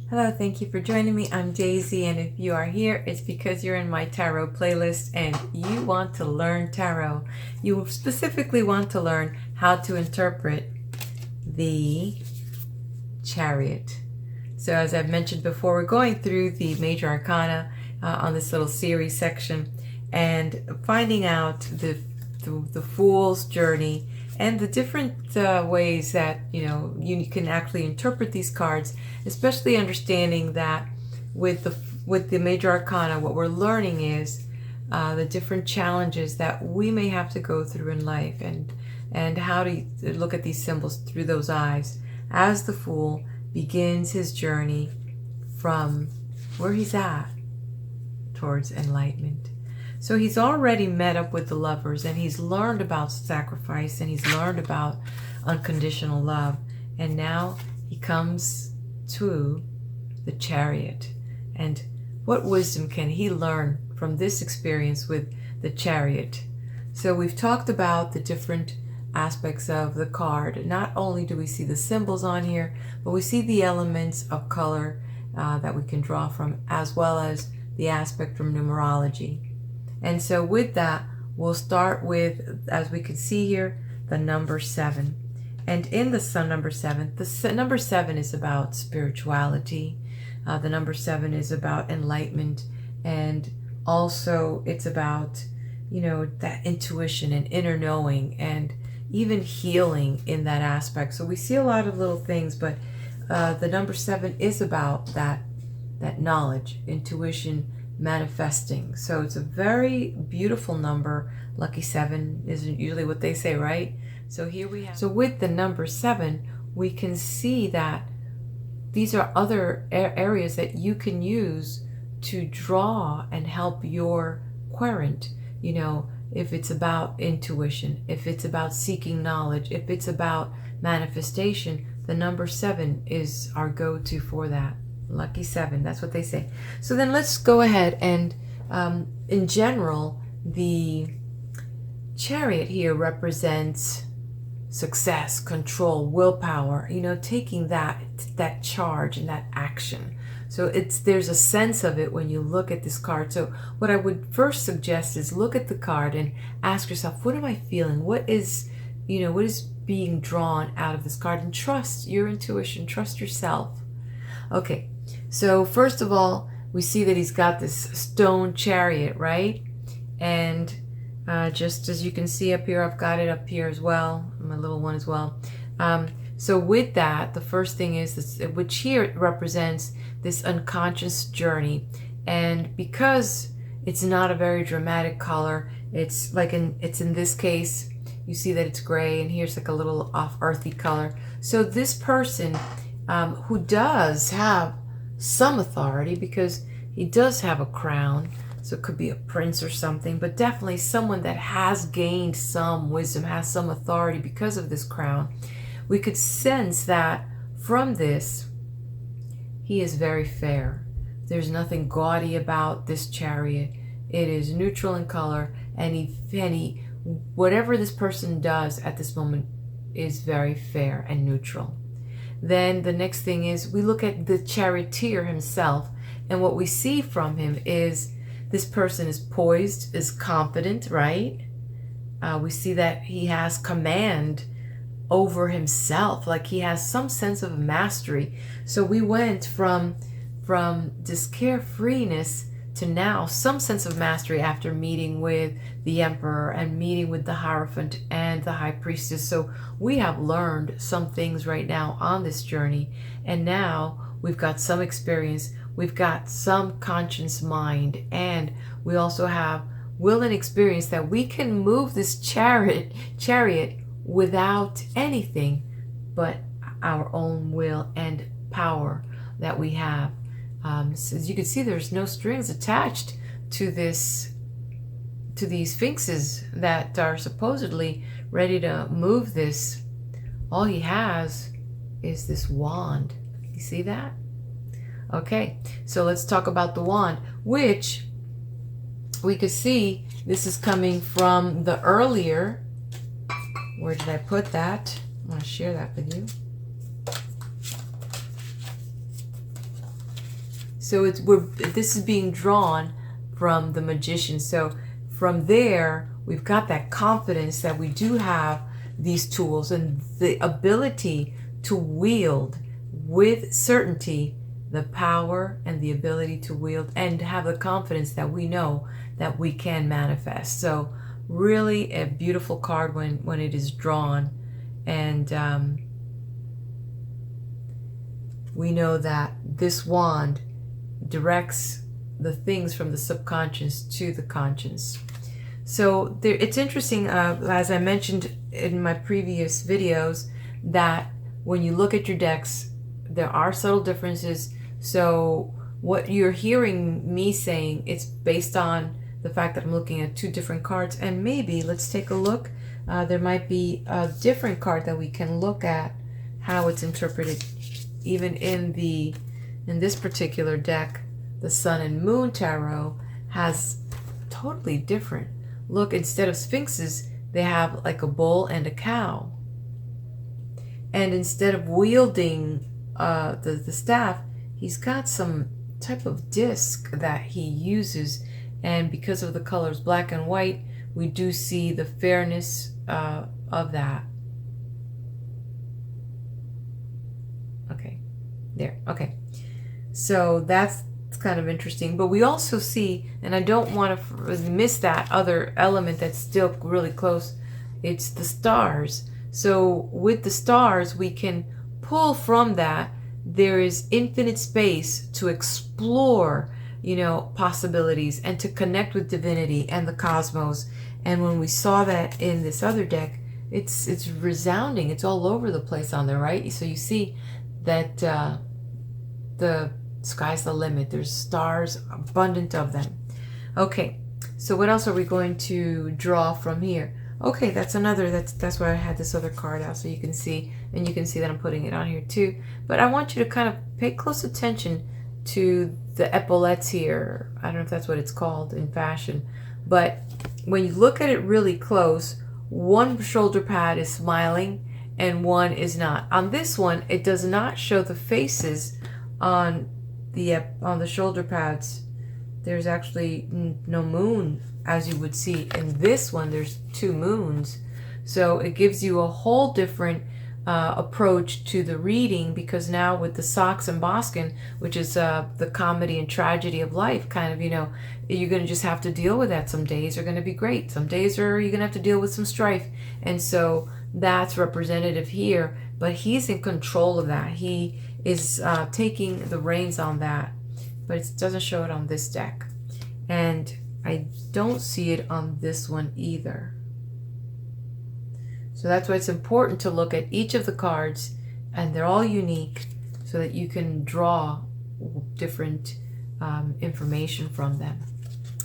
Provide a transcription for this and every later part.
Hello, thank you for joining me. I'm Daisy, and if you are here, it's because you're in my tarot playlist and you want to learn tarot. You specifically want to learn how to interpret the Chariot. So as I've mentioned before, we're going through the major arcana on this little series section and finding out the Fool's journey and the different ways that you can actually interpret these cards, especially understanding that with the major arcana, what we're learning is the different challenges that we may have to go through in life, and how to look at these symbols through those eyes as the Fool begins his journey from where he's at towards enlightenment. So he's already met up with the lovers, and he's learned about sacrifice, and he's learned about unconditional love. And now he comes to the Chariot. And what wisdom can he learn from this experience with the Chariot? So we've talked about the different aspects of the card. Not only do we see the symbols on here, but we see the elements of color that we can draw from, as well as the aspect from numerology. And so with that, we'll start with, as we can see here, the number 7. And in the number 7, the number 7 is about spirituality. The number 7 is about enlightenment. And also it's about, that intuition and inner knowing and even healing in that aspect. So we see a lot of little things, but the number 7 is about that knowledge, intuition, manifesting. So it's a very beautiful number. Lucky 7 isn't usually what they say, right? So here we have. So with the number 7, we can see that these are other areas that you can use to draw and help your querent. If it's about intuition, if it's about seeking knowledge, if it's about manifestation, the number 7 is our go-to for that. Lucky 7, that's what they say. So then let's go ahead and in general, the Chariot here represents success, control, willpower, taking that charge and that action. So there's a sense of it when you look at this card. So what I would first suggest is look at the card and ask yourself, what am I feeling? What is being drawn out of this card? And trust your intuition, trust yourself. Okay. So first of all, we see that he's got this stone chariot, right? And just as you can see up here, I've got it up here as well, my little one as well. So with that, the first thing is this, which here represents this unconscious journey. And because it's not a very dramatic color, it's in this case, you see that it's gray, and here's like a little off earthy color. So this person who does have some authority, because he does have a crown, so it could be a prince or something, but definitely someone that has gained some wisdom, has some authority because of this crown. We could sense that from this, he is very fair. There's nothing gaudy about this chariot. It is neutral in color, and whatever this person does at this moment is very fair and neutral. Then the next thing is we look at the charioteer himself, and what we see from him is this person is poised, is confident, right? We see that he has command over himself, like he has some sense of mastery. So we went from this carefreeness to now some sense of mastery after meeting with the emperor and meeting with the Hierophant and the high priestess. So we have learned some things right now on this journey, and now we've got some experience, we've got some conscious mind, and we also have will and experience that we can move this chariot without anything but our own will and power that we have. So as you can see, there's no strings attached to these sphinxes that are supposedly ready to move this. All he has is this wand. You see that? Okay, so let's talk about the wand, which we could see this is coming from the earlier. Where did I put that? I want to share that with you. So this is being drawn from the Magician. So from there, we've got that confidence that we do have these tools and the ability to wield with certainty the power and the ability to wield and have the confidence that we know that we can manifest. So really a beautiful card when it is drawn. And we know that this wand directs the things from the subconscious to the conscious. So it's interesting, as I mentioned in my previous videos, that when you look at your decks, there are subtle differences. So what you're hearing me saying, it's based on the fact that I'm looking at two different cards. And maybe, let's take a look. There might be a different card that we can look at how it's interpreted. Even in this particular deck, the Sun and Moon Tarot has totally different. Look, instead of sphinxes, they have like a bull and a cow. And instead of wielding the staff, he's got some type of disc that he uses. And because of the colors black and white, we do see the fairness of that. Okay, there, okay. So that's kind of interesting. But we also see, and I don't want to miss that other element that's still really close, it's the stars. So with the stars, we can pull from that. There is infinite space to explore, possibilities and to connect with divinity and the cosmos. And when we saw that in this other deck, it's resounding. It's all over the place on there, right? So you see that the sky's the limit. There's stars, abundant of them. Okay, so what else are we going to draw from here? Okay, that's why I had this other card out, so you can see, and you can see that I'm putting it on here too. But I want you to kind of pay close attention to the epaulettes here. I don't know if that's what it's called in fashion, but when you look at it really close, one shoulder pad is smiling and one is not. On this one, it does not show the faces on the shoulder pads. There's actually no moon, as you would see. In this one, there's two moons. So it gives you a whole different approach to the reading, because now with the Sox and Boskin, which is the comedy and tragedy of life, kind of, you're going to just have to deal with that. Some days are going to be great. Some days you're going to have to deal with some strife. And so that's representative here. But he's in control of that. He is taking the reins on that. But it doesn't show it on this deck. And I don't see it on this one either. So that's why it's important to look at each of the cards, and they're all unique, so that you can draw different information from them.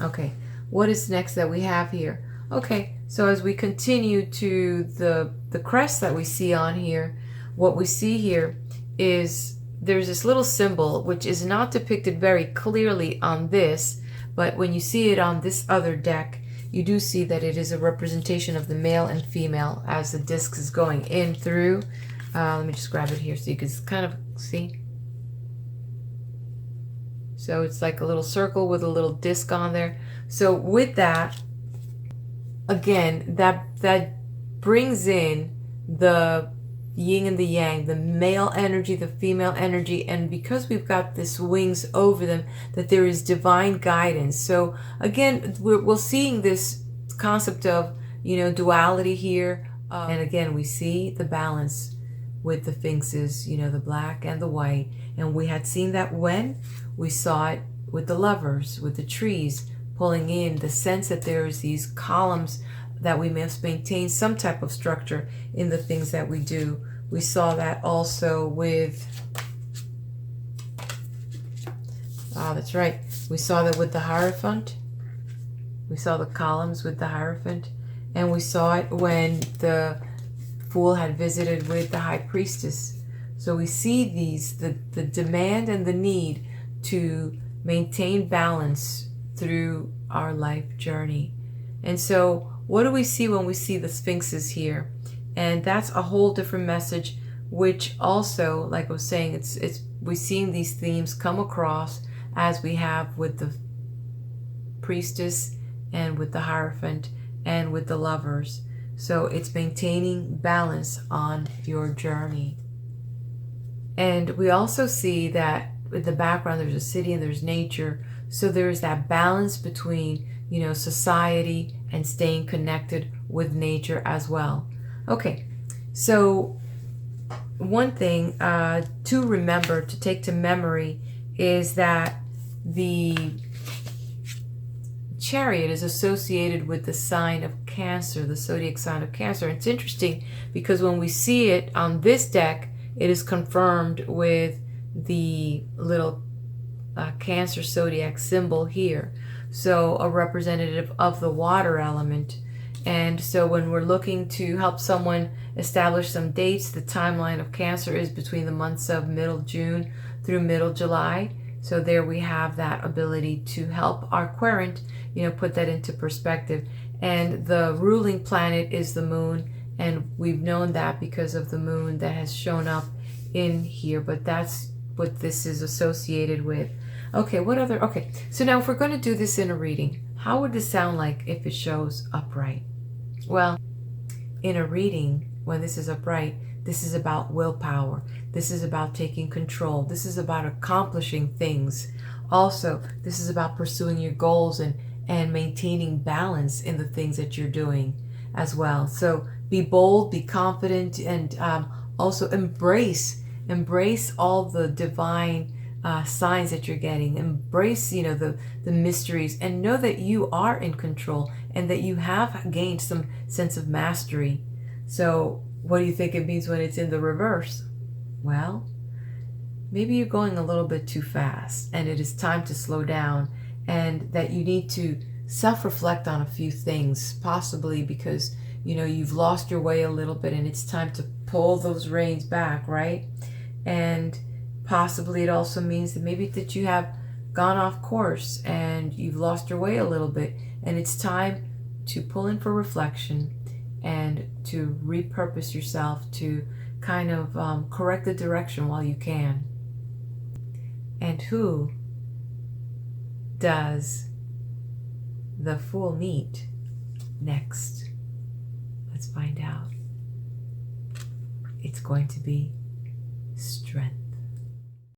Okay, what is next that we have here? Okay, so as we continue to the crest that we see on here, what we see here is there's this little symbol which is not depicted very clearly on this, but when you see it on this other deck, you do see that it is a representation of the male and female as the disc is going in through. Let me just grab it here so you can kind of see. So it's like a little circle with a little disc on there. So with that, again, that brings in the yin and the yang, the male energy, the female energy, and because we've got this wings over them, that there is divine guidance. So again, we're seeing this concept of duality here, and again we see the balance with the sphinxes, the black and the white, and we had seen that when we saw it with the lovers, with the trees pulling in, the sense that there's these columns that we must maintain some type of structure in the things that we do. We saw that also with, that's right, we saw that with the Hierophant. We saw the columns with the Hierophant, and we saw it when the Fool had visited with the High Priestess. So we see these, the demand and the need to maintain balance through our life journey. And so what do we see when we see the sphinxes here? And that's a whole different message, which also, like I was saying, it's we're seeing these themes come across as we have with the Priestess and with the Hierophant and with the Lovers. So it's maintaining balance on your journey. And we also see that in the background there's a city and there's nature. So there's that balance between, society and staying connected with nature as well. Okay, so one thing to remember, to take to memory, is that the Chariot is associated with the sign of Cancer, the zodiac sign of Cancer. It's interesting because when we see it on this deck, it is confirmed with the little Cancer zodiac symbol here. So a representative of the water element. And so when we're looking to help someone establish some dates, the timeline of Cancer is between the months of middle June through middle July. So there we have that ability to help our querent, put that into perspective. And the ruling planet is the moon, and we've known that because of the moon that has shown up in here, but that's what this is associated with. Okay, okay, so now if we're going to do this in a reading, how would this sound like if it shows upright? Well, in a reading, when this is upright, this is about willpower. This is about taking control. This is about accomplishing things. Also, this is about pursuing your goals and maintaining balance in the things that you're doing as well. So be bold, be confident, and also embrace all the divine signs that you're getting. Embrace, the mysteries, and know that you are in control and that you have gained some sense of mastery. So what do you think it means when it's in the reverse? Well, maybe you're going a little bit too fast and it is time to slow down, and that you need to self-reflect on a few things, possibly because you've lost your way a little bit and it's time to pull those reins back, right? And possibly it also means that maybe that you have gone off course and you've lost your way a little bit, and it's time to pull in for reflection and to repurpose yourself to kind of correct the direction while you can. And who does the Fool meet next? Let's find out. It's going to be Strength.